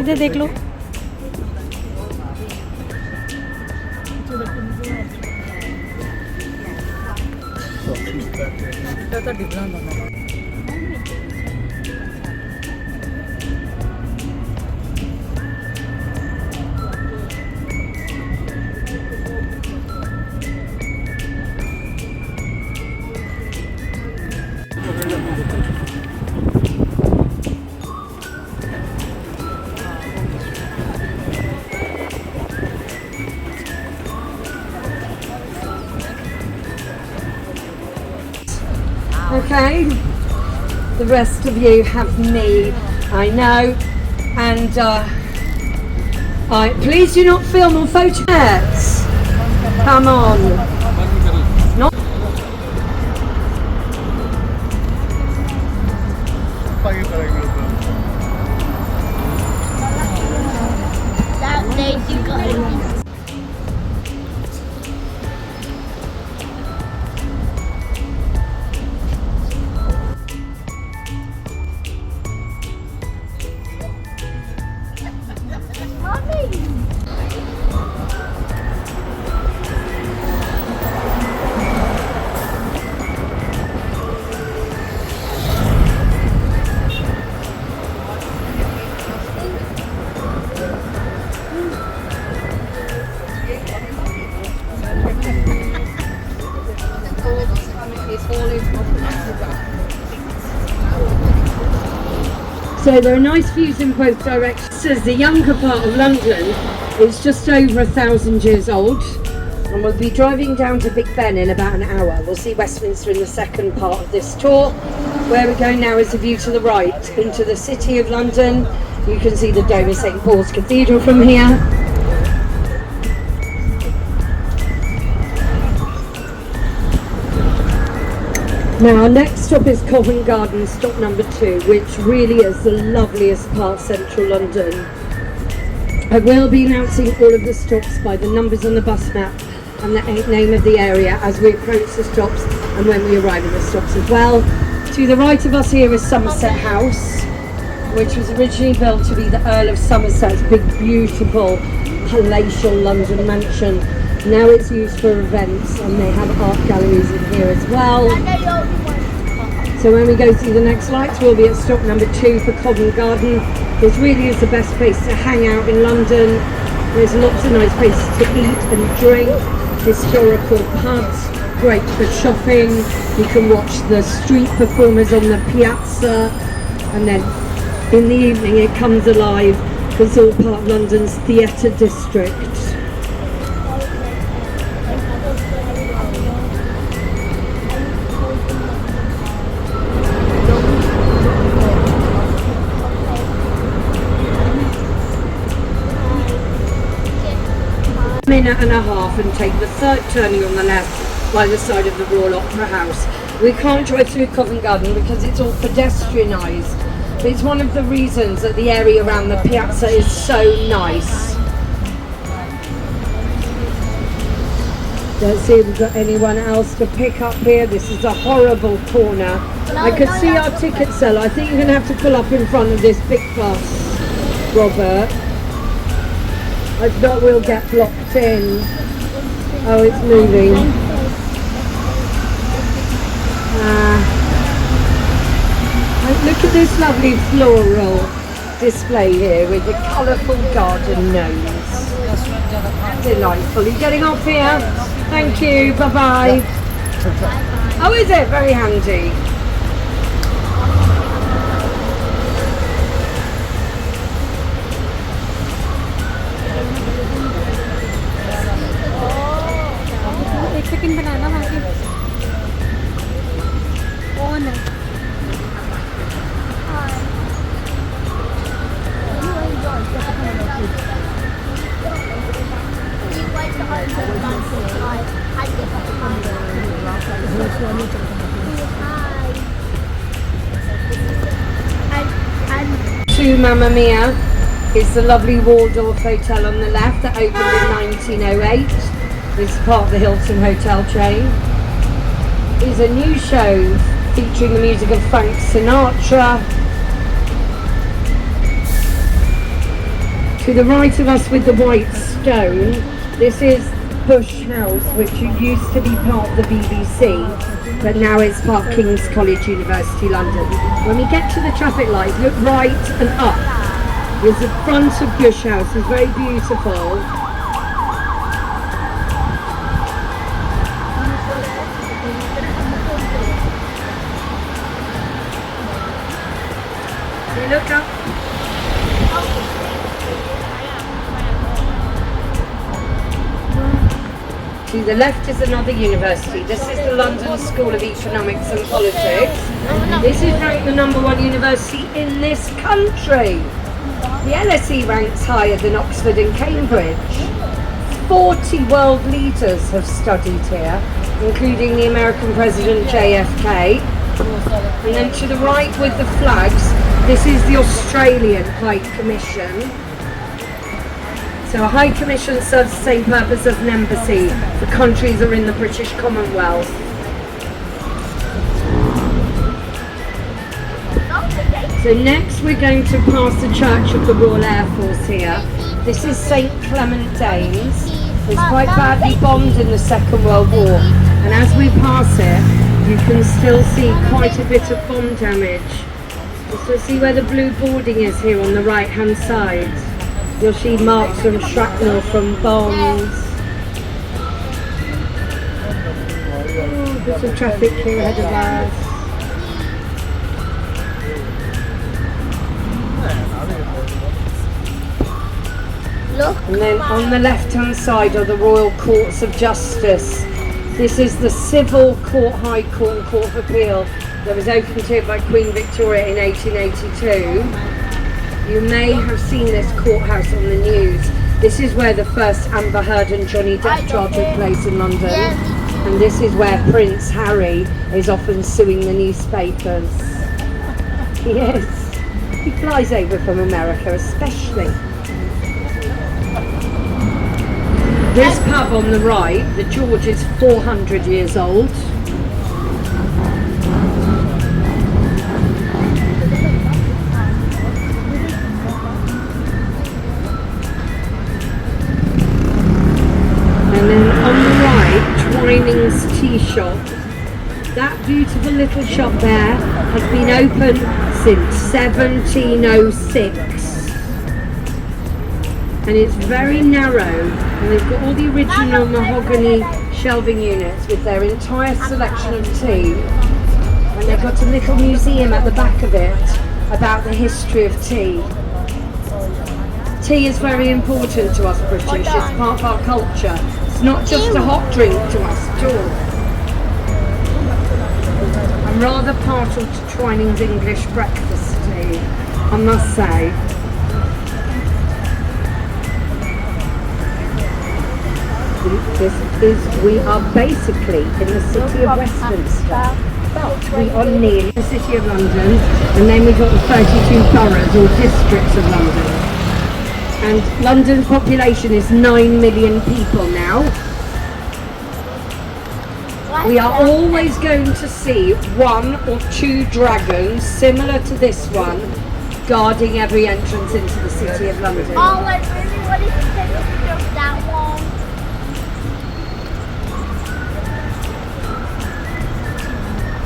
इधर देख लो। Okay, the rest of you have me, I know, and please do not film or photos. Come on. Not So there are nice views in both directions. As the younger part of London is just over 1,000 years old, and we'll be driving down to Big Ben in about an hour. We'll see Westminster in the second part of this tour. Where we're going now is the view to the right into the City of London. You can see the dome of St Paul's Cathedral from here. Now our next stop is Covent Garden, stop number 2, which really is the loveliest part of central London. I will be announcing all of the stops by the numbers on the bus map and the name of the area as we approach the stops and when we arrive at the stops as well. To the right of us here is Somerset House, which was originally built to be the Earl of Somerset's big beautiful palatial London mansion. Now it's used for events and they have art galleries in here as well. So when we go through the next lights, we'll be at stop number 2 for Covent Garden. This really is the best place to hang out in London. There's lots of nice places to eat and drink, historical pubs, great for shopping. You can watch the street performers on the piazza, and then in the evening it comes alive because it's all part of London's theatre district. Minute and a half and take the third turning on the left by the side of the Royal Opera House. We can't drive through Covent Garden because it's all pedestrianised. It's one of the reasons that the area around the piazza is so nice. Don't see if we've got anyone else to pick up here. This is a horrible corner. I could see our ticket seller. I think you're going to have to pull up in front of this big bus, Robert. If not, we'll get blocked in. Oh, it's moving. Look at this lovely floral display here with the colourful garden gnomes. Delightful. Are you getting off here? Thank you. Bye-bye. Oh, is it? Very handy. Second बनाना वहाँ के कौन है To Mamma Mia is the lovely Waldorf Hotel on the left that opened in 1908. This is part of the Hilton Hotel chain. It's a new show featuring the music of Frank Sinatra. To the right of us with the white stone, this is Bush House, which used to be part of the BBC, but now it's part of King's College, University London. When we get to the traffic lights, look right and up. There's the front of Bush House, it's very beautiful. So you look up. To the left is another university. This is the London School of Economics and Politics. This is ranked the #1 university in this country. The LSE ranks higher than Oxford and Cambridge. 40 world leaders have studied here, including the American President JFK. And then to the right with the flags, this is the Australian High Commission. So a High Commission serves the same purpose as an embassy for countries that are in the British Commonwealth. So next we're going to pass the Church of the Royal Air Force here. This is St Clement Danes. It was quite badly bombed in the Second World War, and as we pass it you can still see quite a bit of bomb damage. Just see where the blue boarding is here on the right hand side. You'll see marks from shrapnel from bombs. Oh, there's some traffic here ahead of us. Look. And then on the left hand side are the Royal Courts of Justice. This is the Civil Court, High Court and Court of Appeal that was opened here by Queen Victoria in 1882. You may have seen this courthouse on the news. This is where the first Amber Heard and Johnny Depp trial took place in London. And this is where Prince Harry is often suing the newspapers. He is. He flies over from America especially. This pub on the right, the George, is 400 years old. And then on the right, Twining's Tea Shop. That beautiful little shop there has been open since 1706. And it's very narrow, and they've got all the original mahogany shelving units with their entire selection of tea. And they've got a little museum at the back of it about the history of tea. Tea is very important to us British, it's part of our culture. It's not just a hot drink to us at all. I'm rather partial to Twining's English breakfast tea, I must say. We are basically in the city of Westminster, but we are near the city of London, and then we've got the 32 boroughs or districts of London. And London's population is 9 million people now. We are always going to see 1 or 2 dragons, similar to this one, guarding every entrance into the city of London. Oh, like really? What if you take a picture of that one?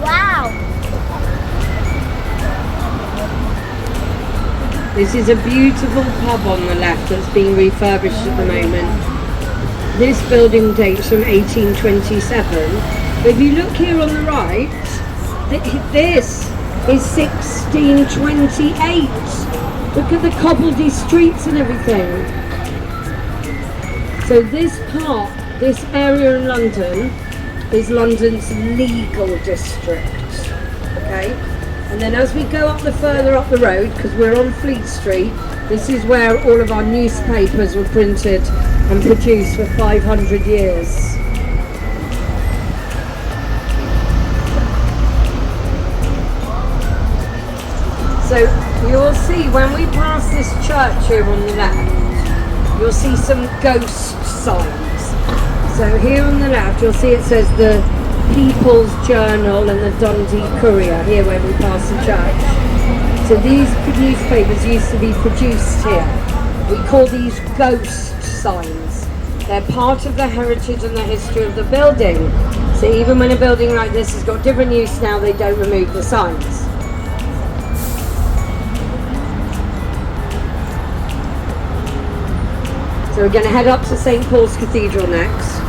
Wow. This is a beautiful pub on the left that's being refurbished at the moment. This building dates from 1827. But if you look here on the right, this is 1628. Look at the cobbledy streets and everything. So this part, this area in London, is London's legal district. Okay? And then as we go up further up the road, because we're on Fleet Street, this is where all of our newspapers were printed and produced for 500 years. So you'll see when we pass this church here on the left, you'll see some ghost signs. So here on the left you'll see it says the People's Journal and the Dundee Courier, here where we pass the church. So these newspapers used to be produced here. We call these ghost signs. They're part of the heritage and the history of the building. So even when a building like this has got different use now, they don't remove the signs. So we're going to head up to St. Paul's Cathedral next.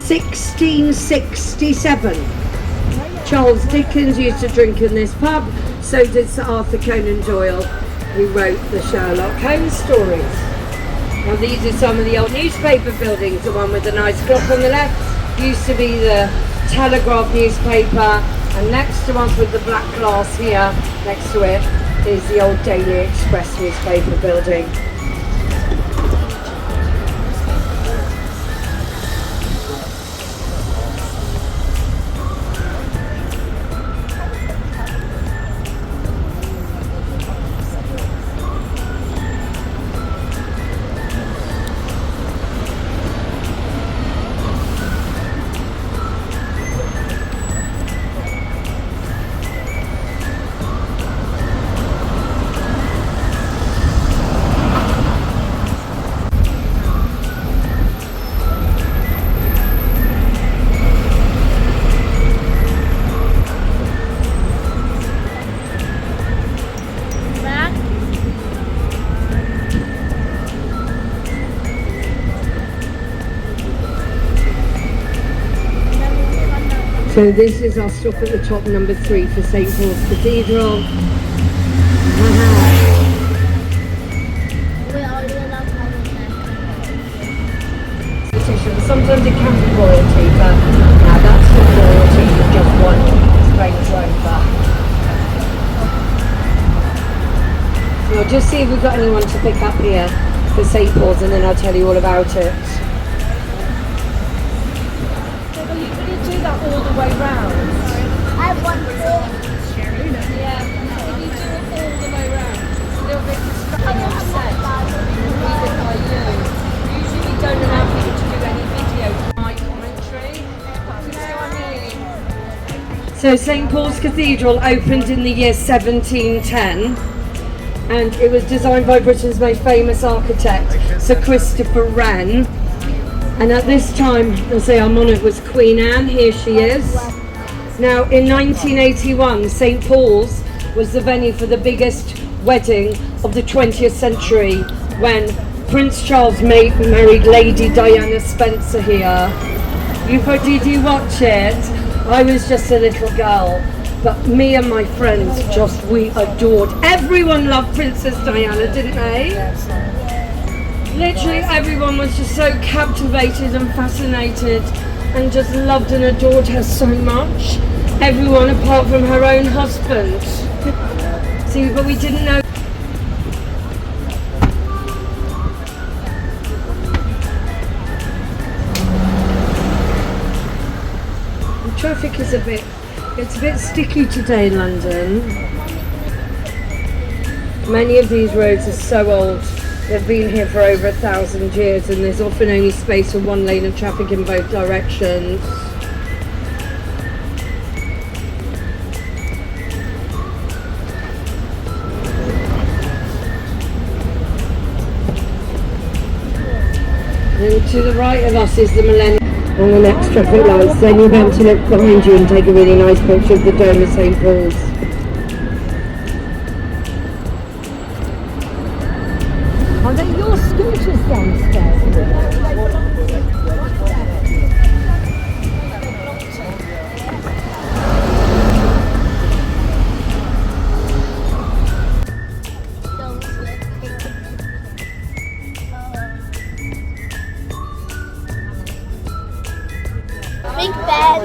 1667. Charles Dickens used to drink in this pub, so did Sir Arthur Conan Doyle, who wrote the Sherlock Holmes stories. Now these are some of the old newspaper buildings. The one with the nice clock on the left used to be the Telegraph newspaper, and next to us with the black glass here next to it is the old Daily Express newspaper building. So this is our stop at the top, number 3 for St. Paul's Cathedral. Sometimes it can be royalty, but now that's not royalty, it's just one Range Rover. So I'll just see if we've got anyone to pick up here for St. Paul's, and then I'll tell you all about it. All the way round. I want to. Yeah, if you do it all the way round, it's a little bit distracting, I'm upset. By you. Usually we don't allow people to do any video my commentary. You know what I mean? So St. Paul's Cathedral opened in the year 1710, and it was designed by Britain's most famous architect, Sir Christopher Wren. And at this time, I'll say our monarch was Queen Anne. Here she is. Now, in 1981, St. Paul's was the venue for the biggest wedding of the 20th century, when Prince Charles married Lady Diana Spencer here. Did you watch it? I was just a little girl, but me and my friends we adored. Everyone loved Princess Diana, didn't they? Literally everyone was just so captivated and fascinated and just loved and adored her so much. Everyone apart from her own husband. See, but we didn't know. The traffic is it's a bit sticky today in London. Many of these roads are so old. They've been here for over 1,000 years, and there's often only space for one lane of traffic in both directions. And to the right of us is the Millennium on the next traffic lights. Then you're going to look behind you and take a really nice picture of the dome of St. Paul's. Are they your scooters downstairs? Big Ben.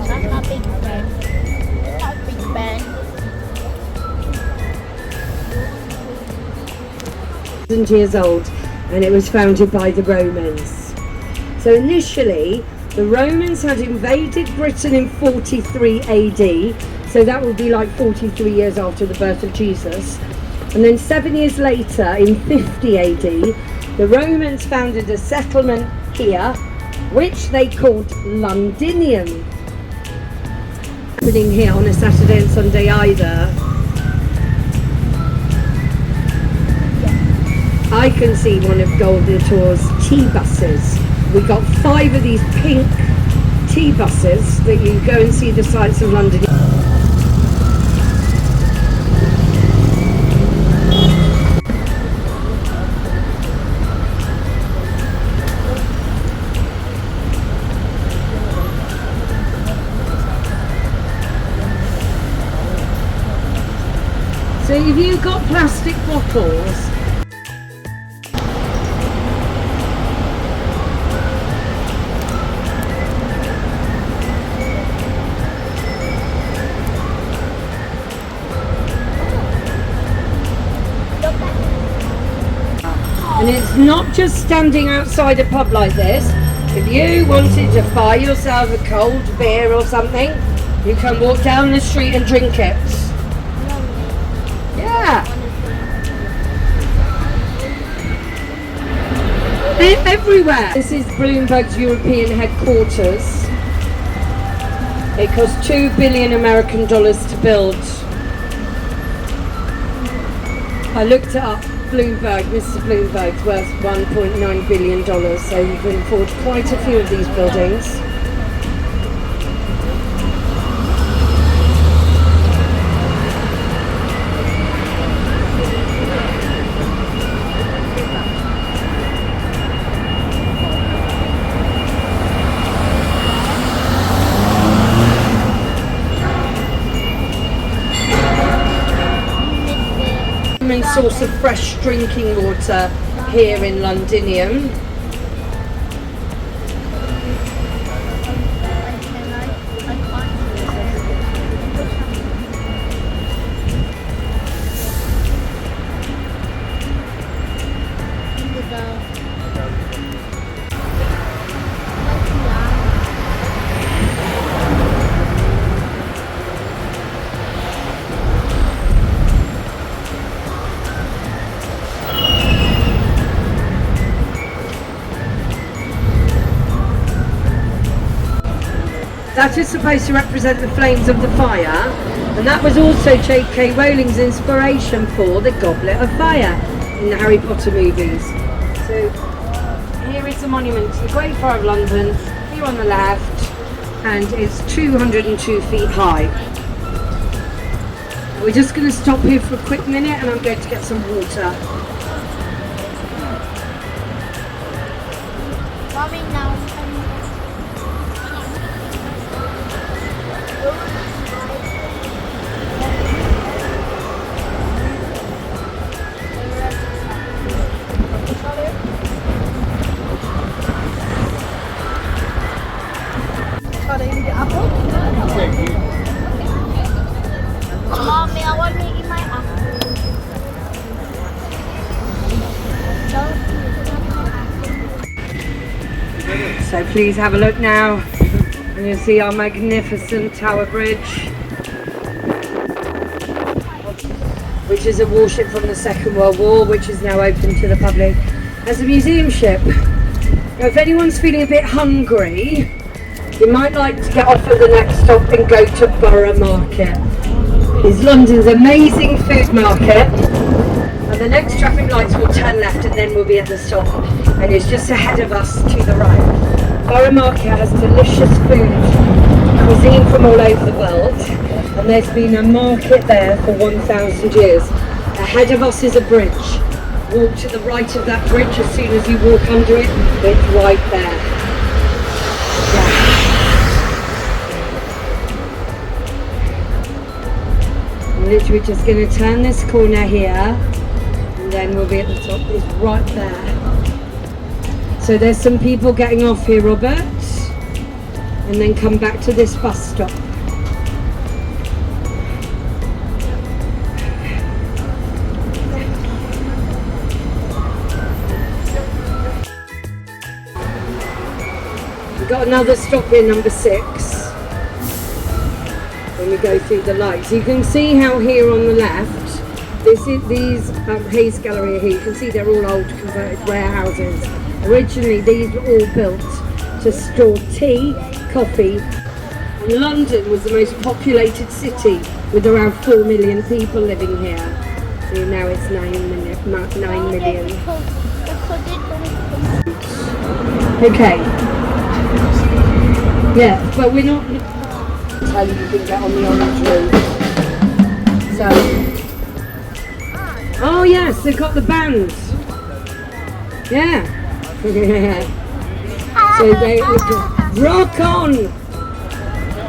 That's not Big Ben. Not Big Ben. Years old, and it was founded by the Romans. So initially the Romans had invaded Britain in 43 AD, so that would be like 43 years after the birth of Jesus. And then 7 years later, in 50 AD, the Romans founded a settlement here, which they called Londinium. happening here on a Saturday and Sunday either. I can see one of Golden Tour's T-buses. We got 5 of these pink T-buses that you go and see the sights of London. So if you've got plastic bottles, and it's not just standing outside a pub like this. If you wanted to buy yourself a cold beer or something, you can walk down the street and drink it. Yeah. They're everywhere. This is Bloomberg's European headquarters. It cost $2 billion American dollars to build. I looked it up. Bloomberg, Mr. Bloomberg's worth $1.9 billion, so you can afford quite a few of these buildings. Main source of fresh drinking water here in Londinium. That is supposed to represent the flames of the fire, and that was also J.K. Rowling's inspiration for the Goblet of Fire in the Harry Potter movies. So here is the monument to the Great Fire of London, here on the left, and it's 202 feet high. We're just going to stop here for a quick minute and I'm going to get some water. Coming now. Mommy, I want to eat my apple. So please have a look now, and you'll see our magnificent Tower Bridge, which is a warship from the Second World War, which is now open to the public as a museum ship. Now, if anyone's feeling a bit hungry, you might like to get off at the next stop and go to Borough Market. It's London's amazing food market, and the next traffic lights will turn left and then we'll be at the stop, and it's just ahead of us to the right. Borough Market has delicious food, cuisine from all over the world, and there's been a market there for 1,000 years. Ahead of us is a bridge. Walk to the right of that bridge. As soon as you walk under it, it's right there. Literally just going to turn this corner here and then we'll be at the top. It's right there. So there's some people getting off here, Robert, and then come back to this bus stop. We've got another stop here, number 6. When we go through the lights, you can see how here on the left, these Hayes Gallery here, you can see they're all old converted warehouses. Originally these were all built to store tea, coffee London was the most populated city with around 4 million people living here. So now it's 9 million. Okay. Yeah, but we're not tell you can get on the orange road. So oh yes, they've got the bands. Yeah. So they rock on.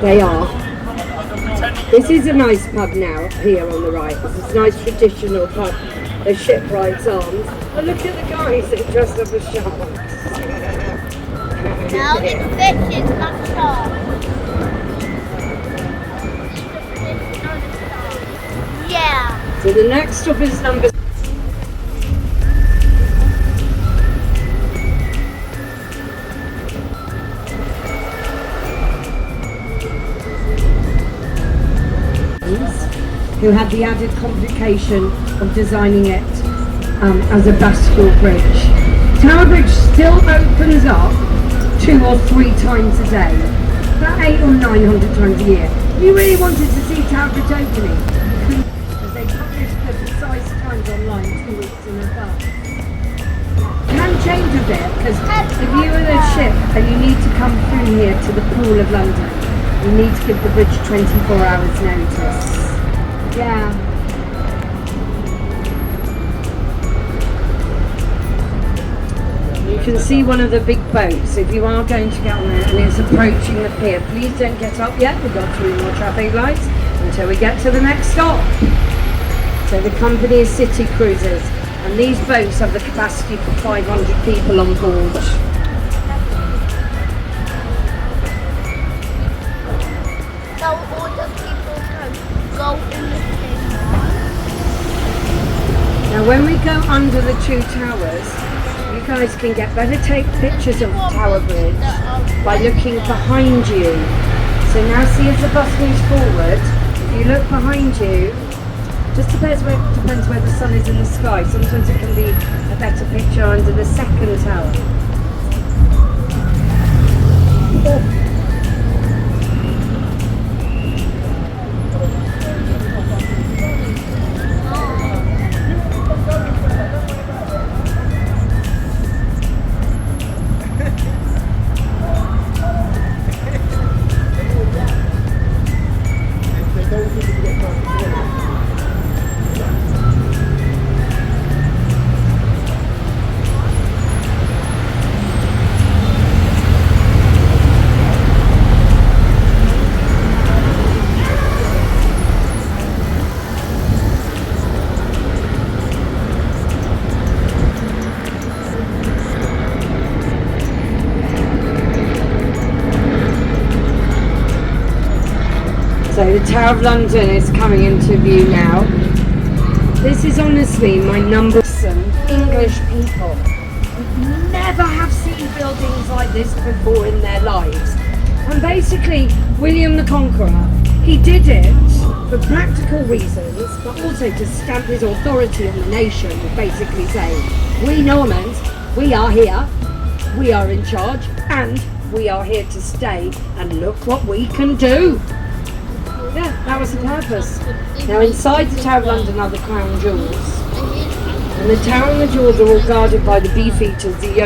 They are. This is a nice pub now here on the right. This is a nice traditional pub. The shipwrights arms. Oh, look at the guys that dressed up as sharks. Now this fish is not sharp. Yeah. So the next stop is number. Who had the added complication of designing it as a bascule bridge. Tower Bridge still opens up 2 or 3 times a day, about 800 or 900 times a year. If you really wanted to see Tower Bridge opening, because they publish the precise times online 2 weeks in advance. It can change a bit, because if you are a ship and you need to come through here to the Pool of London, you need to give the bridge 24 hours notice. Yeah. You can see one of the big boats if you are going to get on there and it's approaching the pier. Please don't get up yet, we've got 3 more traffic lights until we get to the next stop. So the company is City Cruises and these boats have the capacity for 500 people on board. So all the people can go in the thing. Now when we go under the 2 towers, you guys can get better take pictures of the Tower Bridge by looking behind you. So now see as the bus moves forward, if you look behind you, just depends where the sun is in the sky. Sometimes it can be a better picture under the 2nd tower. So the Tower of London is coming into view now. This is honestly my number one. English people would never have seen buildings like this before in their lives. And basically, William the Conqueror, he did it for practical reasons, but also to stamp his authority on the nation, basically saying, we Normans, we are here, we are in charge, and we are here to stay, and look what we can do. Yeah, that was the purpose. Now inside the Tower of London are the crown jewels. And the tower and the jewels are all guarded by the Beefeaters, the